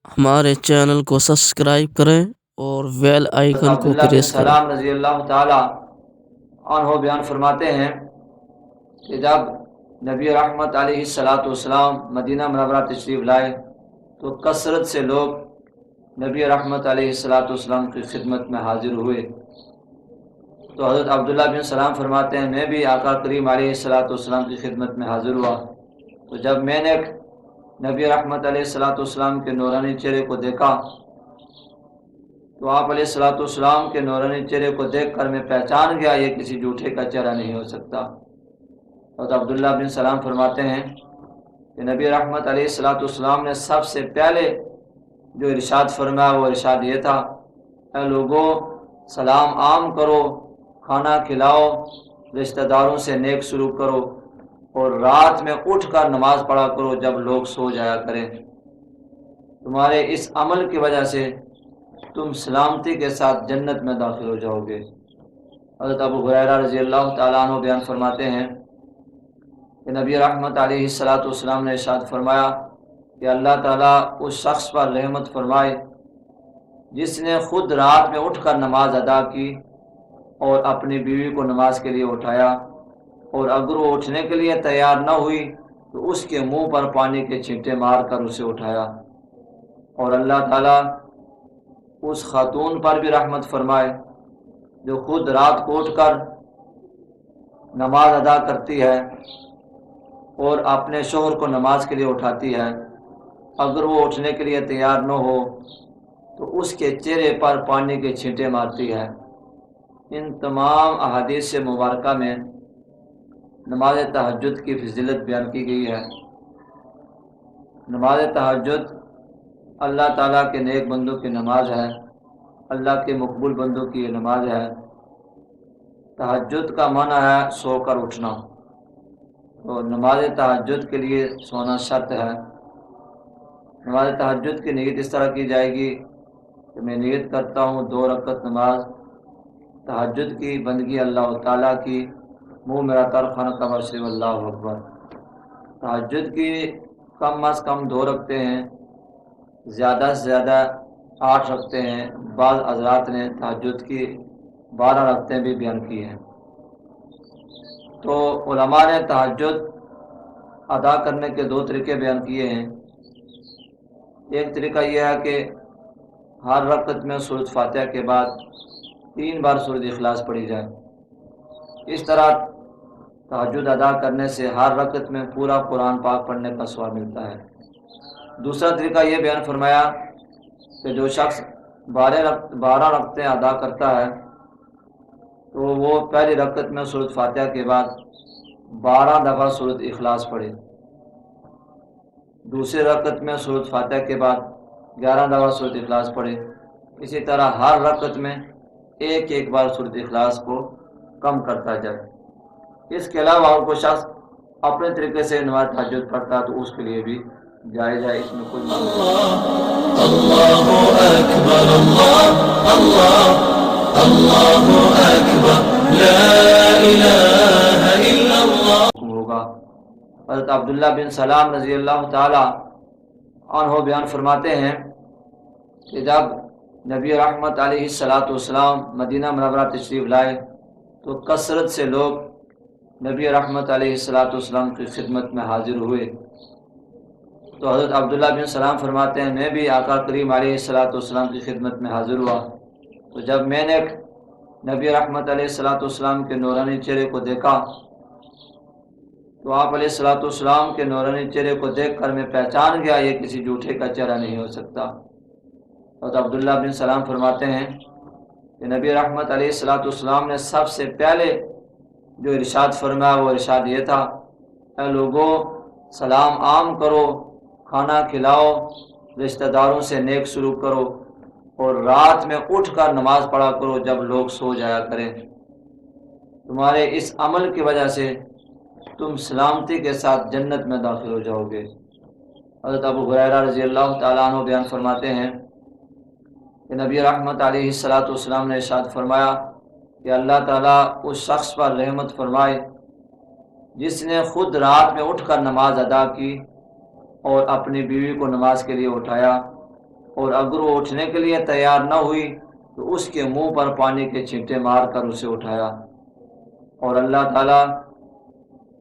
ہمارے چینل کو سبسکرائب کریں اور بیل آئیکن کو عبداللہ بن پریس کریں۔ سلام رضی اللہ تعالی عنہ بیان فرماتے ہیں کہ جب نبی رحمت علیہ السلام مدینہ منورہ تشریف لائے تو کثرت سے لوگ نبی رحمت علیہ السلام کی خدمت میں حاضر ہوئے۔ تو حضرت عبداللہ بن سلام فرماتے ہیں میں بھی آقا کریم علیہ السلام کی خدمت میں حاضر ہوا، تو جب میں نے نبی رحمت علیہ السلام کے نورانی چہرے کو دیکھا تو آپ علیہ السلام کے نورانی چہرے کو دیکھ کر میں پہچان گیا یہ کسی جھوٹے کا چہرہ نہیں ہو سکتا۔ اور عبداللہ بن سلام فرماتے ہیں کہ نبی رحمت علیہ السلام نے سب سے پہلے جو ارشاد فرمایا وہ ارشاد یہ تھا، اے لوگوں سلام عام کرو، کھانا کھلاؤ، رشتہ داروں سے نیک سلوک کرو، اور رات میں اٹھ کر نماز پڑھا کرو جب لوگ سو جایا کریں۔ تمہارے اس عمل کی وجہ سے تم سلامتی کے ساتھ جنت میں داخل ہو جاؤ گے۔ حضرت ابو ہریرہ رضی اللہ تعالیٰ عنہ بیان فرماتے ہیں کہ نبی رحمت علیہ السلام نے ارشاد فرمایا کہ اللہ تعالیٰ اس شخص پر رحمت فرمائے جس نے خود رات میں اٹھ کر نماز ادا کی اور اپنی بیوی کو نماز کے لیے اٹھایا، اور اگر وہ اٹھنے کے لیے تیار نہ ہوئی تو اس کے منہ پر پانی کے چھینٹے مار کر اسے اٹھایا۔ اور اللہ تعالیٰ اس خاتون پر بھی رحمت فرمائے جو خود رات کو اٹھ کر نماز ادا کرتی ہے اور اپنے شوہر کو نماز کے لیے اٹھاتی ہے، اگر وہ اٹھنے کے لیے تیار نہ ہو تو اس کے چہرے پر پانی کے چھینٹے مارتی ہے۔ ان تمام احادیث مبارکہ میں نماز تہجد کی فضیلت بیان کی گئی ہے۔ نماز تہجد اللہ تعالیٰ کے نیک بندوں کی نماز ہے، اللہ کے مقبول بندوں کی یہ نماز ہے۔ تہجد کا معنی ہے سو کر اٹھنا، تو نماز تہجد کے لیے سونا شرط ہے۔ نماز تہجد کی نیت اس طرح کی جائے گی کہ میں نیت کرتا ہوں 2 رکعت نماز تہجد کی بندگی اللہ تعالیٰ کی، منہ میرا تر خانہ قبر شریف اللہ اکبر۔ تہجد کی کم از کم 2 رکھتے ہیں، زیادہ سے زیادہ 8 رکھتے ہیں، بعض حضرات نے تہجد کی 12 رکھتے بھی بیان کی ہیں۔ تو علماء نے تہجد ادا کرنے کے 2 طریقے بیان کیے ہیں۔ ایک طریقہ یہ ہے کہ ہر رکعت میں سورۃ فاتحہ کے بعد 3 بار سورۃ اخلاص پڑھی جائے۔ اس طرح تہجد ادا کرنے سے ہر رکعت میں پورا قرآن پاک پڑھنے کا ثواب ملتا ہے۔ دوسرا طریقہ یہ بیان فرمایا کہ جو شخص 12 رکعتیں ادا کرتا ہے تو وہ پہلی رکعت میں سورۃ فاتحہ کے بعد 12 دفعہ سورۃ اخلاص پڑھے، دوسری رکعت میں سورۃ فاتحہ کے بعد 11 دفعہ سورۃ اخلاص پڑھے۔ اسی طرح ہر رکعت میں ایک بار سورۃ اخلاص کو کم کرتا جائے۔ اس کے علاوہ اور کوئی شخص اپنے طریقے سے نماز تہجد پڑھتا ہے تو اس کے لیے بھی جائز ہے، اس میں کوئی اللہ اکبر، اللہ اکبر، لا الہ الا اللہ ہوگا۔ حضرت عبداللہ بن سلام رضی اللہ تعالی عنہ بیان فرماتے ہیں کہ جب نبی رحمت علیہ السلام مدینہ منورہ تشریف لائے تو کثرت سے لوگ نبی رحمت علیہ السلام کی خدمت میں حاضر ہوئے۔ تو حضرت عبداللہ بن سلام فرماتے ہیں میں بھی آقا کریم علیہ السلام کی خدمت میں حاضر ہوا، تو جب میں نے نبی رحمت علیہ السلام کے نورانی چہرے کو دیکھا تو آپ علیہ السلام کے نورانی چہرے کو دیکھ کر میں پہچان گیا یہ کسی جھوٹے کا چہرہ نہیں ہو سکتا۔ حضرت عبداللہ بن سلام فرماتے ہیں کہ نبی رحمت علیہ السلام نے سب سے پہلے جو ارشاد فرمایا وہ ارشاد یہ تھا، اے لوگوں سلام عام کرو، کھانا کھلاؤ، رشتہ داروں سے نیک سلوک کرو، اور رات میں اٹھ کر نماز پڑھا کرو جب لوگ سو جایا کریں۔ تمہارے اس عمل کی وجہ سے تم سلامتی کے ساتھ جنت میں داخل ہو جاؤ گے۔ حضرت ابو ہریرہ رضی اللہ تعالیٰ عنہ بیان فرماتے ہیں کہ نبی رحمت علیہ السلام نے ارشاد فرمایا کہ اللہ تعالیٰ اس شخص پر رحمت فرمائے جس نے خود رات میں اٹھ کر نماز ادا کی اور اپنی بیوی کو نماز کے لیے اٹھایا، اور اگر وہ اٹھنے کے لیے تیار نہ ہوئی تو اس کے منہ پر پانی کے چھینٹے مار کر اسے اٹھایا۔ اور اللہ تعالیٰ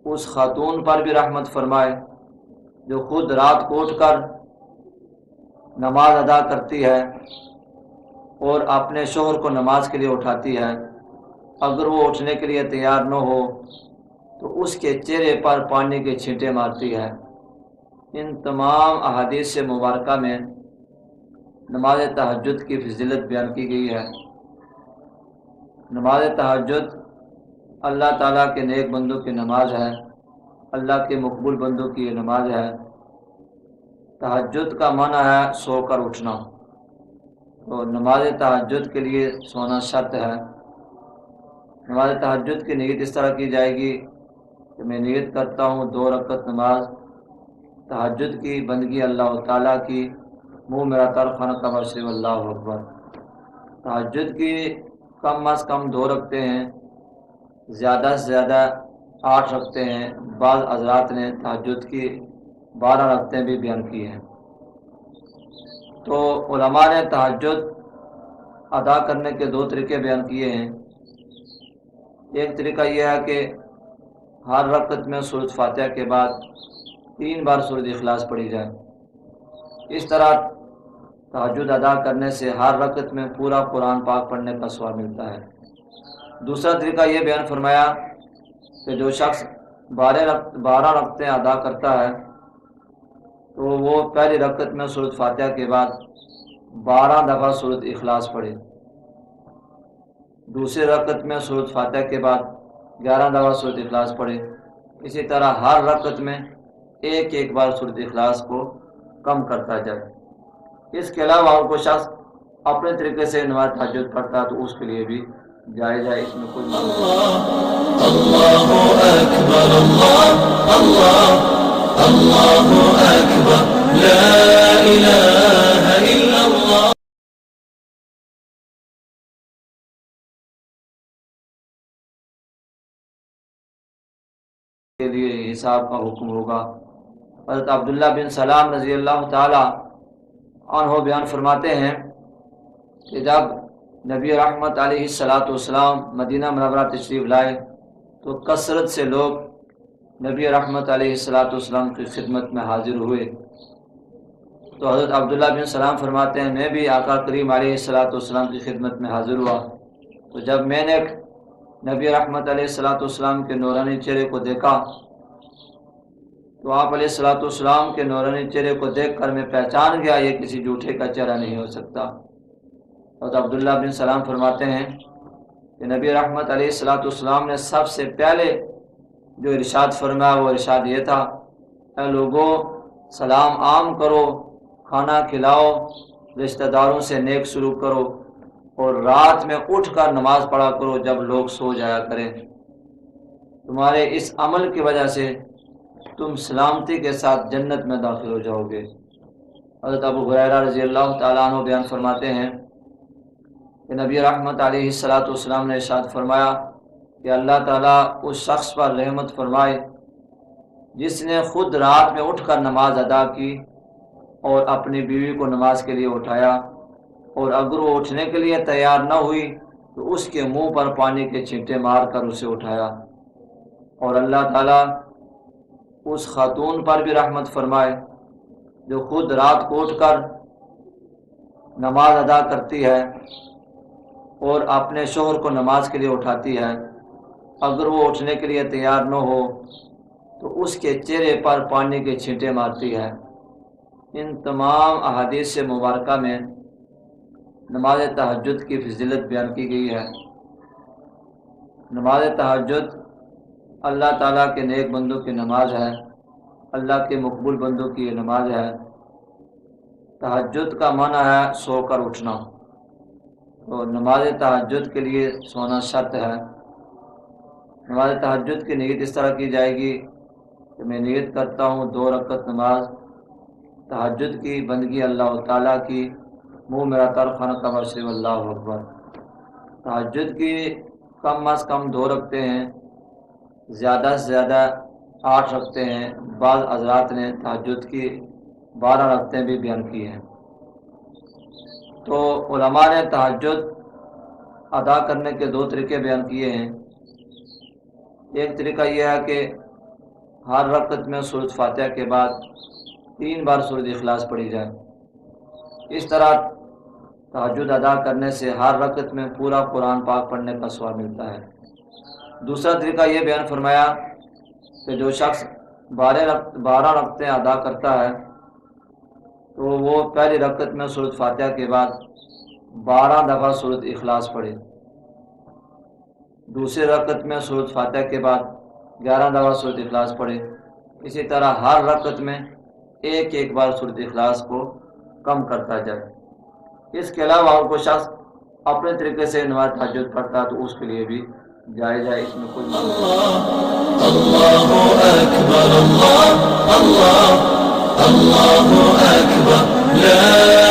اس خاتون پر بھی رحمت فرمائے جو خود رات کو اٹھ کر نماز ادا کرتی ہے اور اپنے شوہر کو نماز کے لیے اٹھاتی ہے۔ اگر وہ اٹھنے کے لیے تیار نہ ہو تو اس کے چہرے پر پانی کے چھینٹے مارتی ہے۔ ان تمام احادیث مبارکہ میں نماز تہجد کی فضیلت بیان کی گئی ہے۔ نماز تہجد اللہ تعالیٰ کے نیک بندوں کی نماز ہے، اللہ کے مقبول بندوں کی یہ نماز ہے۔ تہجد کا معنی ہے سو کر اٹھنا، تو نماز تہجد کے لیے سونا شرط ہے۔ نماز تہجد کی نیت اس طرح کی جائے گی کہ میں نیت کرتا ہوں 2 رکعت نماز تہجد کی، بندگی اللہ تعالیٰ کی، منہ میرا تر خانہ کا بشری اللہ اکبر۔ تہجد کی کم از کم 2 رکعتیں ہیں، زیادہ سے زیادہ 8 رکعتیں ہیں۔ بعض حضرات نے تہجد کی 12 رکعتیں بھی بیان کی ہیں۔ تو علماء نے تہجد ادا کرنے کے 2 طریقے بیان کیے ہیں۔ ایک طریقہ یہ ہے کہ ہر رکعت میں سورۃ فاتحہ کے بعد 3 بار سورۃ اخلاص پڑھی جائے۔ اس طرح تہجد ادا کرنے سے ہر رکعت میں پورا قرآن پاک پڑھنے کا ثواب ملتا ہے۔ دوسرا طریقہ یہ بیان فرمایا کہ جو شخص 12 رکعتیں ادا کرتا ہے تو وہ پہلی رکعت میں سورۃ فاتحہ کے بعد 12 دفعہ سورۃ اخلاص پڑھے، دوسری رکعت میں سورۃ فاتحہ کے بعد 11 دفعہ سورۃ اخلاص پڑھے۔ اسی طرح ہر رکعت میں ایک بار سورۃ اخلاص کو کم کرتا جائے۔ اس کے علاوہ اور کوئی شخص اپنے طریقے سے نماز تہجد پڑھتا ہے تو اس کے لیے بھی جائز ہے، اس میں کوئی اللہ اکبر، اللہ اکبر، لا الہ الا اللہ۔ کے لیے حساب کا حکم ہوگا۔ حضرت عبداللہ بن سلام رضی اللہ تعالی عنہ بیان فرماتے ہیں کہ جب نبی رحمت علیہ السلام مدینہ منورہ تشریف لائے تو کثرت سے لوگ نبی رحمت علیہ السلام کی خدمت میں حاضر ہوئے۔ تو حضرت عبداللہ بن سلام فرماتے ہیں میں بھی آقا کریم علیہ السلام کی خدمت میں حاضر ہوا، تو جب میں نے نبی رحمت علیہ السلام کے نورانی چہرے کو دیکھا تو آپ علیہ السلام کے نورانی چہرے کو دیکھ کر میں پہچان گیا یہ کسی جھوٹے کا چہرہ نہیں ہو سکتا۔ اور عبداللہ بن سلام فرماتے ہیں کہ نبی رحمت علیہ السلام نے سب سے پہلے جو ارشاد فرمایا وہ ارشاد یہ تھا، اے لوگوں سلام عام کرو، کھانا کھلاؤ، رشتہ داروں سے نیک سلوک کرو، اور رات میں اٹھ کر نماز پڑھا کرو جب لوگ سو جایا کریں۔ تمہارے اس عمل کی وجہ سے تم سلامتی کے ساتھ جنت میں داخل ہو جاؤ گے۔ حضرت ابو ہریرہ رضی اللہ تعالیٰ عنہ بیان فرماتے ہیں کہ نبی رحمت علیہ السلام نے ارشاد فرمایا کہ اللہ تعالیٰ اس شخص پر رحمت فرمائے جس نے خود رات میں اٹھ کر نماز ادا کی اور اپنی بیوی کو نماز کے لیے اٹھایا، اور اگر وہ اٹھنے کے لیے تیار نہ ہوئی تو اس کے منہ پر پانی کے چھینٹے مار کر اسے اٹھایا۔ اور اللہ تعالیٰ اس خاتون پر بھی رحمت فرمائے جو خود رات کو اٹھ کر نماز ادا کرتی ہے اور اپنے شوہر کو نماز کے لیے اٹھاتی ہے۔ اگر وہ اٹھنے کے لیے تیار نہ ہو تو اس کے چہرے پر پانی کے چھینٹے مارتی ہے۔ ان تمام احادیث مبارکہ میں نماز تہجد کی فضیلت بیان کی گئی ہے۔ نماز تہجد اللہ تعالیٰ کے نیک بندوں کی نماز ہے، اللہ کے مقبول بندوں کی یہ نماز ہے۔ تہجد کا معنی ہے سو کر اٹھنا، تو نماز تہجد کے لیے سونا شرط ہے۔ نماز تہجد کی نیت اس طرح کی جائے گی کہ میں نیت کرتا ہوں 2 رکعت نماز تہجد کی، بندگی اللہ تعالیٰ کی، منہ میرا تر خانہ کا بشری اللہ اکبر۔ تہجد کی کم از کم 2 رکعتیں ہیں، زیادہ سے زیادہ 8 رکعتیں ہیں۔ بعض حضرات نے تہجد کی 12 رکعتیں بھی بیان کی ہیں۔ تو علماء نے تہجد ادا کرنے کے دو طریقے بیان کیے ہیں۔ ایک طریقہ یہ ہے کہ ہر رکعت میں سورۃ فاتحہ کے بعد 3 بار سورۃ اخلاص پڑھی جائے۔ اس طرح تہجد ادا کرنے سے ہر رکعت میں پورا قرآن پاک پڑھنے کا ثواب ملتا ہے۔ دوسرا طریقہ یہ بیان فرمایا کہ جو شخص 12 رکعتیں ادا کرتا ہے تو وہ پہلی رکعت میں سورۃ فاتحہ کے بعد 12 دفعہ سورۃ اخلاص پڑھے، دوسری رکعت میں سورۃ فاتحہ کے بعد 11 دفعہ سورۃ اخلاص پڑھے۔ اسی طرح ہر رکعت میں ایک بار سورۃ اخلاص کو کم کرتا جائے۔ اس کے علاوہ اور کوئی شخص اپنے طریقے سے نماز تہجد پڑھتا ہے تو اس کے لیے بھی جائز ہے، اس میں کوئی اللہ اکبر اللہ اللہ اللہ اکبر لا